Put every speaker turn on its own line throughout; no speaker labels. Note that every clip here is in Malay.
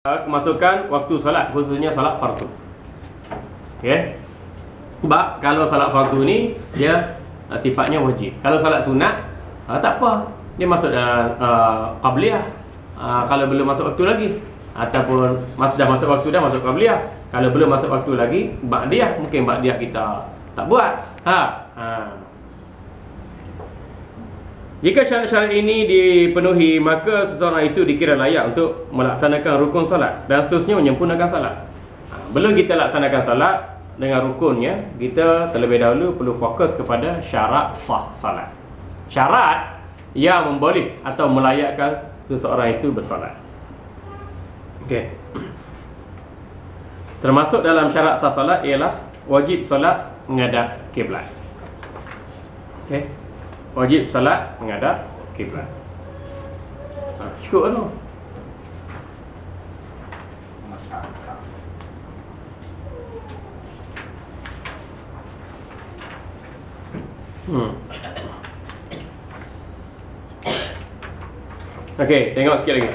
Kemasukan waktu solat, khususnya solat fardu. Okay. Sebab kalau solat fardu ni dia sifatnya wajib. Kalau solat sunat tak apa, dia masuk dalam qabliyah. Kalau belum masuk waktu lagi, ataupun dah masuk waktu dah masuk qabliyah. Kalau belum masuk waktu lagi, ba'diyah. Mungkin ba'diyah kita tak buat. Jika syarat-syarat ini dipenuhi, maka seseorang itu dikira layak untuk melaksanakan rukun solat dan seterusnya menyempurnakan solat. Belum kita laksanakan solat dengan rukunnya, kita terlebih dahulu perlu fokus kepada syarat sah solat. Syarat yang memboleh atau melayakkan seseorang itu bersolat. Okey. Termasuk dalam syarat sah solat ialah wajib solat menghadap kiblat. Okey. Wajib salat menghadap kiblat. Cukup tu. Okey, tengok sikit lagi.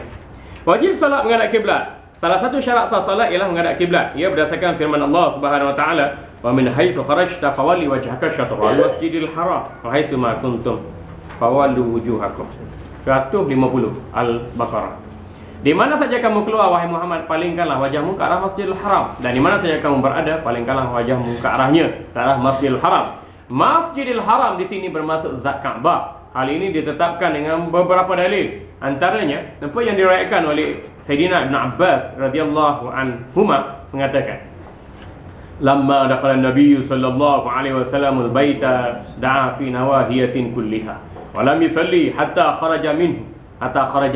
Wajib salat menghadap kiblat. Salah satu syarat sah salat ialah menghadap kiblat. Ia berdasarkan firman Allah Subhanahu wa taala, "Wa min haitsu kharajta fawalli wajhaka syatrul masjidil haram wa haitsu ma kuntum fawallu wujuhakum." 150 Al-Baqarah. Di mana saja kamu keluar wahai Muhammad, palingkanlah wajahmu ke arah Masjidil Haram, dan di mana saja kamu berada, palingkanlah wajahmu ke arahnya, ke arah Masjidil Haram. Masjidil Haram di sini bermaksud zat Kaabah. Hal ini ditetapkan dengan beberapa dalil. Antaranya apa yang diriwayatkan oleh Sayyidina Ibn Abbas radhiyallahu anhuma mengatakan, "Lamma dakhala an-nabiy sallallahu alaihi wasallam al-baita da'a fi nawahiyatin kulliha wa lam yusalli hatta kharaja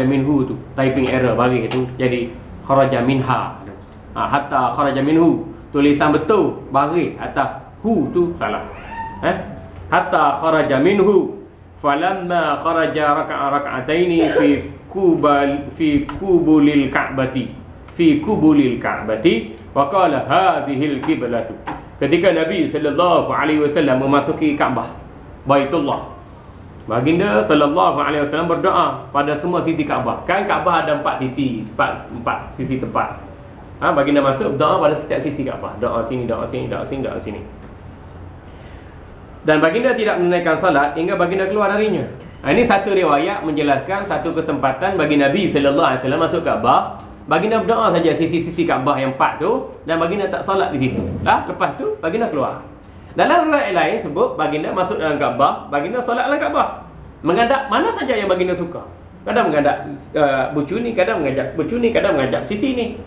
minhu tu typing error bagi itu jadi kharaja minha. Hatta kharaja minhu tulisan betul bagi atas hu tu salah. Hatta kharaja minhu falamma kharaja raka'ataini fi kubulil ka'bati wa qala hadhil qiblatu. Ketika Nabi sallallahu alaihi wasallam memasuki Kaabah Baitullah, baginda sallallahu alaihi wasallam berdoa pada semua sisi Kaabah. Kan Kaabah ada empat sisi tempat. Baginda masuk berdoa pada setiap sisi Kaabah. Doa sini, doa sini, doa sini, doa sini. Dan baginda tidak menunaikan salat hingga baginda keluar darinya. Ini satu riwayat menjelaskan satu kesempatan bagi Nabi sallallahu alaihi wasallam masuk Kaabah. Baginda berdoa saja sisi-sisi Kaabah yang empat tu, dan baginda tak solat di situ. Lepas tu baginda keluar. Dalam riwayat lain sebut baginda masuk dalam Kaabah, baginda solat dalam Kaabah. Menghadap mana saja yang baginda suka. Kadang menghadap bucu ni, kadang menghadap bucu ni, kadang menghadap sisi ni.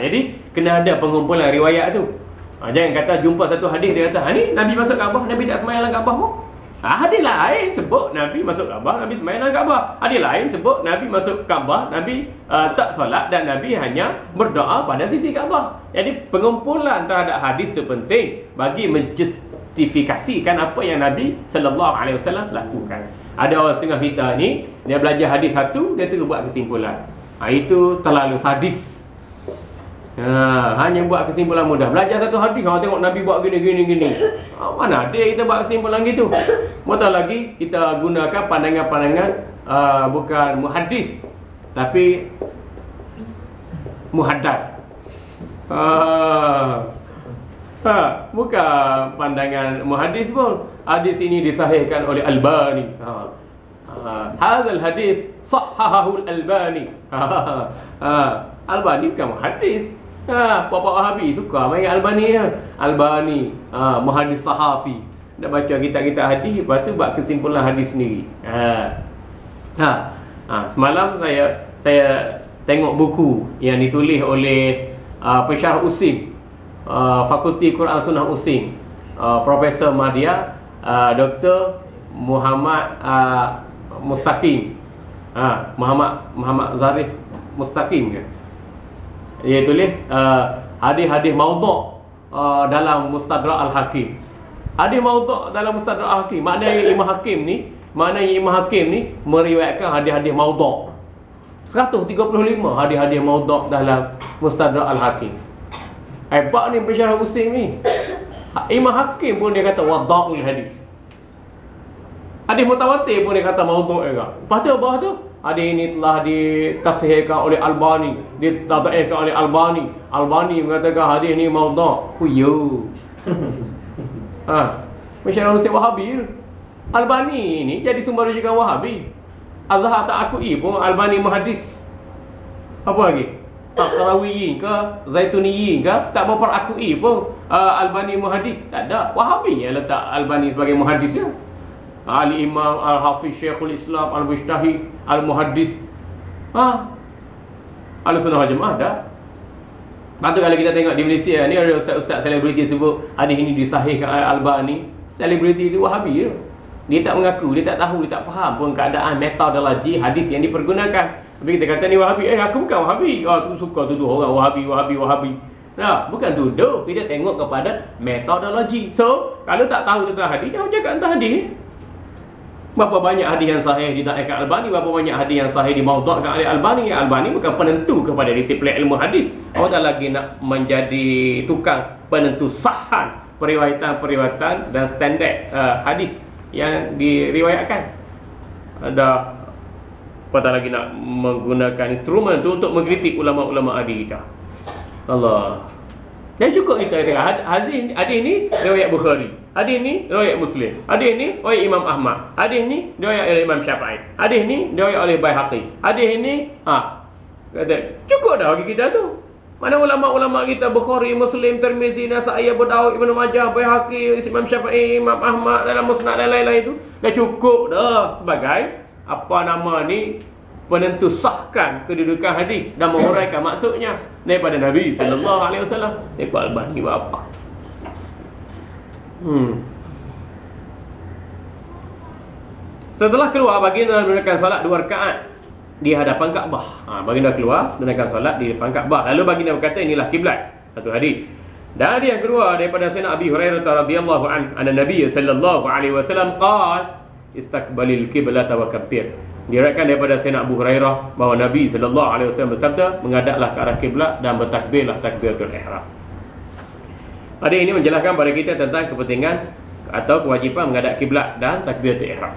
Jadi kena ada pengumpulan riwayat tu. Jangan kata jumpa satu hadis dia kata, ni Nabi masuk Kaabah, Nabi tak sembahyang dalam Kaabah pun. Hadis lain sebut Nabi masuk Kaabah, Nabi sembahyang dalam Kaabah. Hadis lain sebut Nabi masuk Kaabah, Nabi tak solat, dan Nabi hanya berdoa pada sisi Kaabah. Jadi pengumpulan terhadap hadis itu penting bagi menjustifikasikan apa yang Nabi sallallahu alaihi wasallam lakukan. Ada orang setengah kita ni, dia belajar hadis satu, dia terus buat kesimpulan. Itu terlalu sadis. Hanya buat kesimpulan mudah. Belajar satu hadis, tengok Nabi buat gini. Mana ada kita buat kesimpulan gitu. Mungkin lagi kita gunakan pandangan-pandangan bukan muhaddis, tapi muhaddas. Bukan pandangan muhaddis pun. Hadis ini disahihkan oleh Albani. Hadzal hadis sahhahahu Albani. Albani bukan muhaddis. Bapak Wahabi suka main Albani. Muhaddis sahafi. Dah baca kitab-kitab hadis, lepas tu buat kesimpulan hadis sendiri. Semalam saya tengok buku yang ditulis oleh Pensyarah Usim, Fakulti Quran Sunnah Usim, Profesor Madya, Dr. Muhammad Mustaqim. Muhammad Zarif Mustaqim ke? Dia tulis hadis-hadis maudhu' dalam Mustadrak Al-Hakim. Hadis maudhu' dalam Mustadrak Al-Hakim. Maknanya Imam Hakim ni meriwayatkan hadis-hadis maudhu'. 135 hadis-hadis maudhu' dalam Mustadrak Al-Hakim. Hebat ni pensyarah Muslim ni. Imam Hakim pun dia kata wadha'ul hadis. Hadis mutawatir pun dia kata maudhu' juga. Lepas tu bawah tu hadis ini telah ditasihihkan oleh Albani, ditadhifkan oleh Albani. Albani mengatakan hadis ini maudhu'. Yo. Macam orang Wahabi. Albani ini jadi sumber rujukan Wahabi. Azhar tak akui pun Albani muhaddis. Apa lagi? Taqrawiyin ke, Zaituniyin ke, tak mau perakui pun Albani muhaddis. Tak ada. Wahabi yang letak Albani sebagai muhaddisnya. Ali Imam Al-Hafiz Syekhul Islam Al-Mustahi Al-Muhaddis. Al-Sunnah Jemaah dah. Patut kalau kita tengok di Malaysia ni ada ustaz-ustaz selebriti sebut hadis ini disahihkan Albani. Selebriti itu Wahabi je. Dia tak mengaku, dia tak tahu, dia tak faham pun keadaan metodologi hadis yang dipergunakan. Tapi kita kata ni Wahabi, aku bukan Wahabi. Tu suka tuduh orang Wahabi. Nah, bukan tuduh, kita tengok kepada metodologi. So, kalau tak tahu tentang hadis, jangan cakap tentang hadis. Berapa banyak hadis yang sahih didakaikan Albani, berapa banyak hadis yang sahih dimaudhu'kan oleh Albani. Albani bukan penentu kepada disiplin ilmu hadis. Orang tak lagi nak menjadi tukang penentu sahan periwayatan dan standard hadis yang diriwayatkan. Ada apa tak lagi nak menggunakan instrumen tu untuk mengkritik ulama-ulama hadis kita. Allah. Dan cukup kita kata hadis ni riwayat Bukhari, hadis ni riwayat Muslim, hadis ni riwayat Imam Ahmad, hadis ni riwayat oleh Imam Syafi'i, hadis ni riwayat oleh Baihaqi, hadis ni kata cukup dah bagi kita tu. Mana ulama-ulama kita Bukhari, Muslim, Tirmizi, Nasa'i, Abu Dawud, Ibnu Majah, Baihaqi, Imam Syafi'i, Imam Ahmad dalam Musnad dan lain-lain tu dah cukup dah sebagai apa nama ni penentu sahkan kedudukan hadis dan menguraikan maksudnya daripada Nabi sallallahu alaihi wasallam. Ikut Albani buat apa? Setelah keluar baginda menunaikan solat 2 rakaat di hadapan Kaabah. Baginda keluar menunaikan solat di depan Kaabah. Lalu baginda berkata, inilah kiblat. Satu hadis. Dan hadis yang kedua daripada Sayyidina Abi Hurairah radhiyallahu anhu, Nabi sallallahu alaihi wasallam qala istaqbalil qiblata wa kabbir. Diriwayatkan daripada Sayyidina Abu Hurairah bahawa Nabi sallallahu alaihi wasallam bersabda, menghadaplah ke arah kiblat dan bertakbirlah takbiratul ihram. Hadis ini menjelaskan kepada kita tentang kepentingan atau kewajipan menghadap kiblat dan takbiratul ihram.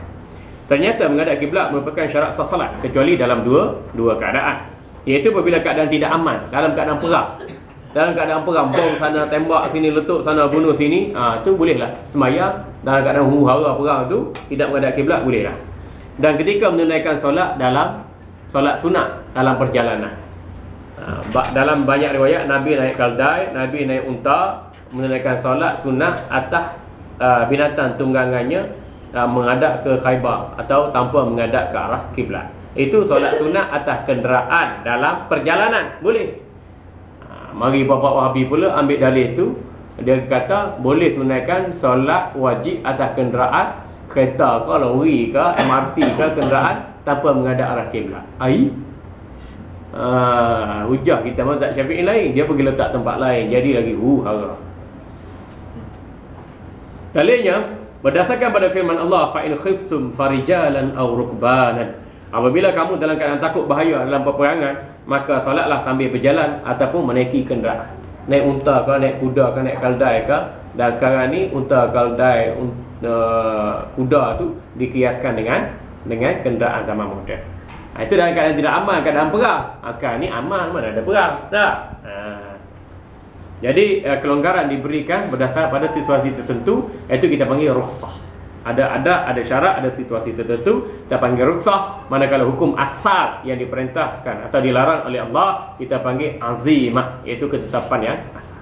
Ternyata menghadap kiblat merupakan syarat sah salat kecuali dalam dua keadaan, iaitu apabila keadaan tidak aman, dalam keadaan perang. Dalam keadaan perang, bom sana tembak sini, letup sana bunuh sini, tu bolehlah sembahyang. Dalam keadaan huru-hara perang tu tidak menghadap kiblat bolehlah. Dan ketika menunaikan solat dalam solat sunat dalam perjalanan, dalam banyak riwayat Nabi naik keldai, Nabi naik unta, menunaikan solat sunat atas binatang tunggangannya, menghadap ke Khaybar atau tanpa menghadap ke arah kiblat. Itu solat sunat atas kenderaan dalam perjalanan boleh. Mari bapak Wahabi pula ambil dalih tu, dia kata boleh tunaikan solat wajib atas kenderaan kereta ke, lori ke, MRT ke, kenderaan tanpa menghadap arah kiblat. Hujah kita mazhab Syafi'i lain, dia pergi letak tempat lain, jadi lagi hara. Dalilnya berdasarkan pada firman Allah, fa in khiftum farijalan aw rukbanan. Apabila kamu dalam keadaan takut bahaya dalam peperangan, maka solatlah sambil berjalan ataupun menaiki kenderaan. Naik unta ke, naik kuda ke, naik keldai ke. Dan sekarang ni unta, keldai, kuda tu dikiaskan dengan kenderaan zaman moden. Itu dalam keadaan tidak aman, keadaan perang. Sekarang ni aman, mana ada perang. Tak? Jadi kelonggaran diberikan berdasar pada situasi tertentu, iaitu kita panggil rukhsah. Ada syarat, ada situasi tertentu kita panggil rukhsah. Manakala hukum asal yang diperintahkan atau dilarang oleh Allah kita panggil azimah, iaitu ketetapan yang asal.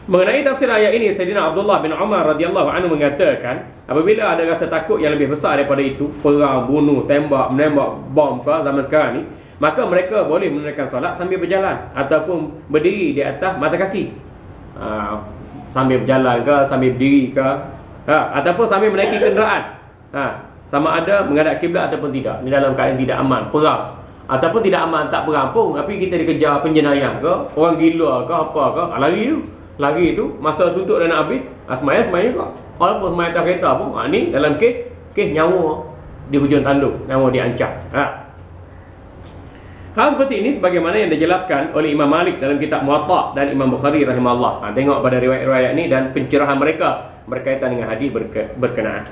Mengenai tafsir ayat ini, Sayyidina Abdullah bin Umar radhiyallahu anhu mengatakan, apabila ada rasa takut yang lebih besar daripada itu, perang, bunuh, tembak, menembak, bom ke zaman sekarang ni, maka mereka boleh menunaikan solat sambil berjalan ataupun berdiri di atas mata kaki. Sambil berjalan ke, sambil berdiri ke, ataupun sambil menaiki kenderaan. Sama ada menghadap kiblat ataupun tidak. Ini dalam keadaan tidak aman, perang. Ataupun tidak aman, tak perang pun, tapi kita dikejar penjenayah ke, orang gila ke, apa ke, lari tu masa suntuk dah nak habis, semaya kau. Walaupun semaya atas kereta pun, ni dalam kes nyawa di hujung tanduk, nyawa diancam. Hal seperti ini sebagaimana yang dijelaskan oleh Imam Malik dalam kitab Muwatta dan Imam Bukhari rahimahullah. Tengok pada riwayat-riwayat ini dan pencerahan mereka berkaitan dengan hadis berkenaan.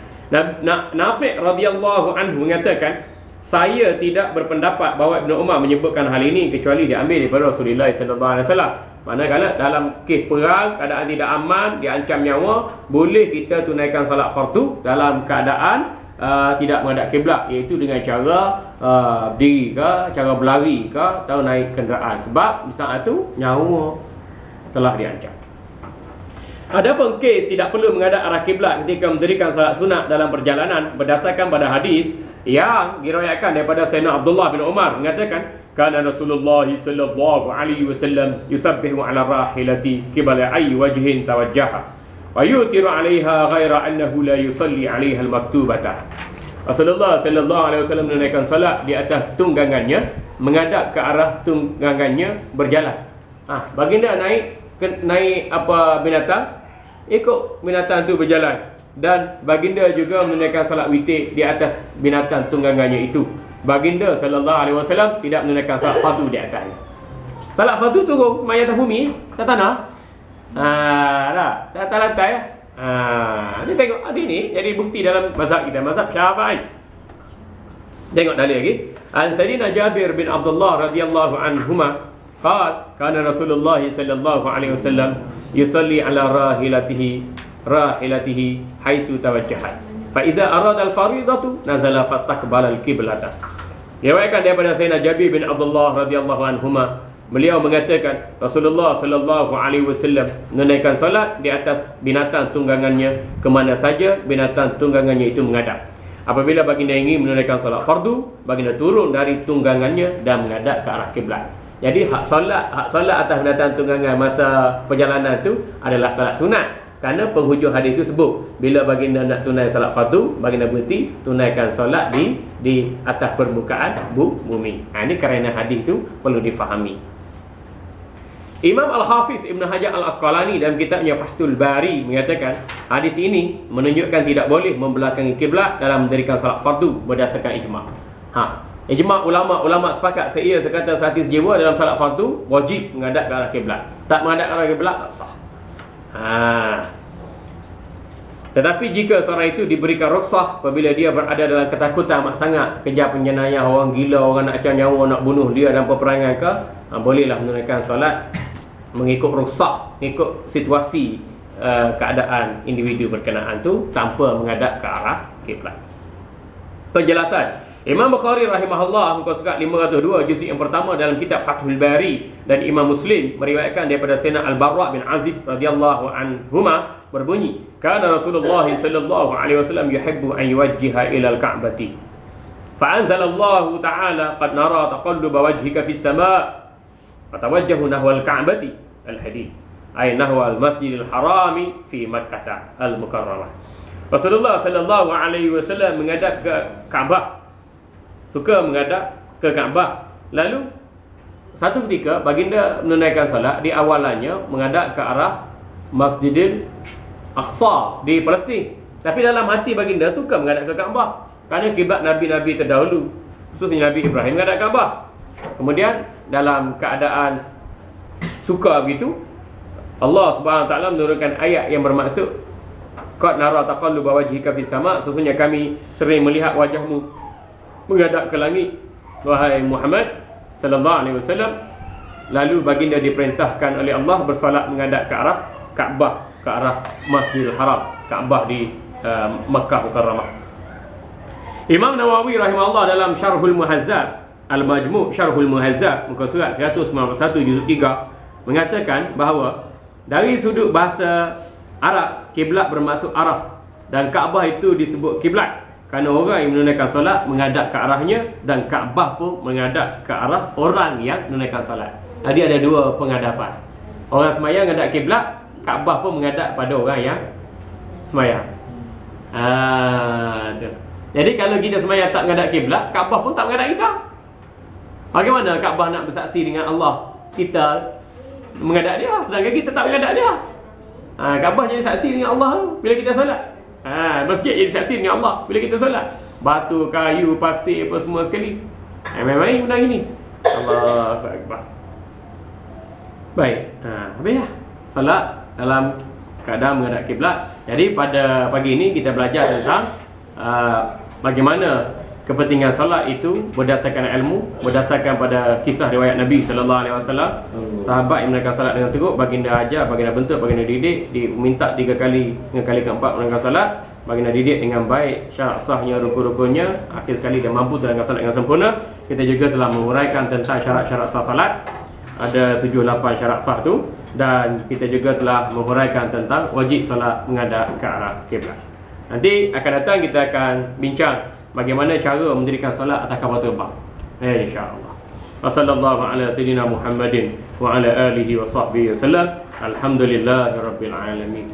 Nafi' radhiyallahu anhu mengatakan, saya tidak berpendapat bahawa Ibnu Umar menyebutkan hal ini kecuali diambil daripada Rasulullah sallallahu alaihi wasallam. Manakala dalam kes perang, keadaan tidak aman, diancam nyawa, boleh kita tunaikan solat fardu dalam keadaan tidak menghadap kiblat, iaitu dengan cara berdiri ke, cara berlari ke, atau naik kenderaan, sebab di saat itu nyawa telah diancam. Adapun kes tidak perlu menghadap arah kiblat ketika mendirikan salat sunat dalam perjalanan, berdasarkan pada hadis yang diriwayatkan daripada Sayyidina Abdullah bin Umar mengatakan, kana Rasulullah sallallahu alaihi wasallam yusabbihu ala rahilati qibala ayyi wajhin tawajjaha wa yutiru 'alaiha ghaira annahu la yusalli 'alaiha al-maktubata. Rasulullah sallallahu alaihi wasallam menunaikan salat di atas tunggangannya, menghadap ke arah tunggangannya berjalan. Baginda naik apa binatang, ikut binatang tu berjalan, dan baginda juga menunaikan salat witir di atas binatang tunggangannya itu. Baginda sallallahu alaihi wasallam tidak menunaikan salat fardu di atasnya. Salat fardu turun mayat atas bumi, atas tanah. Tak lantai ya. Ni tengok hadis ni jadi bukti dalam mazhab kita, mazhab Syafi'i. Tengok dalil lagi. An Sayyidina Jabir bin Abdullah radhiyallahu anhuma qala kana Rasulullah sallallahu alaihi wasallam yusalli ala rahilatihi haitsu tawajjahat. Fa iza arada al-faridatu nazala fastaqbala al-qiblata. Diriwayatkan daripada Sayyidina Jabir bin Abdullah radhiyallahu anhuma, beliau mengatakan Rasulullah sallallahu alaihi wasallam menunaikan salat di atas binatang tunggangannya ke mana saja binatang tunggangannya itu menghadap. Apabila baginda ingin menunaikan salat fardu, baginda turun dari tunggangannya dan menghadap ke arah kiblat. Jadi hak salat atas binatang tunggangan masa perjalanan itu adalah salat sunat. Kerana penghujung hadis itu sebut, bila baginda nak tunai salat fardu, baginda berhenti tunaikan solat di atas permukaan bumi. Ini kerana hadis itu perlu difahami. Imam Al-Hafiz Ibn Hajar Al-Asqalani dalam kitabnya Fathul Bari mengatakan, hadis ini menunjukkan tidak boleh membelakangi kiblat dalam mendirikan salat fardu berdasarkan ijma'. Ijma' ulama sepakat seia sekata sehati sejiwa dalam salat fardu wajib menghadap ke arah kiblat. Tak menghadap ke arah kiblat tak sah. Tetapi jika seorang itu diberikan rukhsah apabila dia berada dalam ketakutan amat sangat, kejar penjenayah, orang gila, orang nak acam nyawa, nak bunuh dia dalam peperangan ke, bolehlah menunaikan solat mengikut rukhsah, mengikut situasi keadaan individu berkenaan tu tanpa menghadap ke arah kiblat. Penjelasan Imam Bukhari rahimahullah muka surat 502 juzuk yang pertama dalam kitab Fathul Bari, dan Imam Muslim meriwayatkan daripada Sayyidina Al-Barra bin Azib radhiyallahu anhuma berbunyi, kana Rasulullah sallallahu alaihi wasallam yuhibbu an yuwajjiha ila al-Ka'bati. Fa anzalallahu ta'ala qad nara taqalluba wajhika fis sama' fatawajjahu nahwa al-Ka'bati. Al-hadis ay nahwa al-Masjidil Harami fi Makkah al-Mukarramah. Rasulullah sallallahu alaihi wasallam menghadap ke Kaabah, suka menghadap ke Kaabah. Lalu satu ketika baginda menunaikan salat di awalannya menghadap ke arah Masjidil Aqsa di Palestin, tapi dalam hati baginda suka menghadap ke Kaabah kerana kiblat nabi-nabi terdahulu, khususnya Nabi Ibrahim menghadap Kaabah. Kemudian dalam keadaan suka begitu, Allah Subhanahu Wa Taala menurunkan ayat yang bermaksud qad nara taqalluba wajhika fis sama', sesungguhnya kami sering melihat wajahmu menghadap ke langit, wahai Muhammad sallallahu alaihi wasallam. Lalu baginda diperintahkan oleh Allah bersolat menghadap ke arah Kaabah, ke arah Masjidil Haram, Kaabah di Makkah Mukarramah. Imam Nawawi rahimahullah dalam Syarhul Muhazzab, Al-Majmu' Syarhul Muhazzab muka surat 191 juzuk 3 mengatakan bahawa dari sudut bahasa Arab, kiblat bermaksud arah, dan Kaabah itu disebut kiblat kerana orang yang menunaikan solat menghadap ke arahnya, dan Kaabah pun menghadap ke arah orang yang menunaikan solat. Jadi ada dua penghadapan. Orang semayang menghadap kiblat, Kaabah pun menghadap pada orang yang semayang. Jadi kalau kita semayang tak menghadap kiblat, Kaabah pun tak menghadap kita. Bagaimana Kaabah nak bersaksi dengan Allah kita menghadap dia, sedangkan kita tak menghadap dia? Kaabah jadi saksi dengan Allah bila kita solat. Masjid jadi saksi dengan Allah bila kita solat. Batu, kayu, pasir apa semua sekali. Main-main benda gini. Allahu Akbar. Baik. Habis lah solat dalam keadaan menghadap kiblat. Jadi pada pagi ini kita belajar tentang bagaimana kepentingan solat itu berdasarkan ilmu, berdasarkan pada kisah riwayat Nabi sallallahu alaihi wasallam. Sahabat yang menunaikan solat dengan teruk, baginda ajar, baginda bentuk, baginda didik, diminta 3 kali, dengan kali keempat menunaikan solat, baginda didik dengan baik syarat sahnya, rukun-rukunnya, akhir sekali dia mampu menunaikan solat dengan sempurna. Kita juga telah menguraikan tentang syarat-syarat sah salat, ada 7-8 syarat sah tu, dan kita juga telah menguraikan tentang wajib solat menghadap ke arah kiblat. Nanti akan datang kita akan bincang bagaimana cara mendirikan solat atas kapal terbang. InsyaAllah. Wassallallahu ala sayyidina Muhammadin wa ala alihi wa sahbihi wasallam. Alhamdulillahirabbil alamin.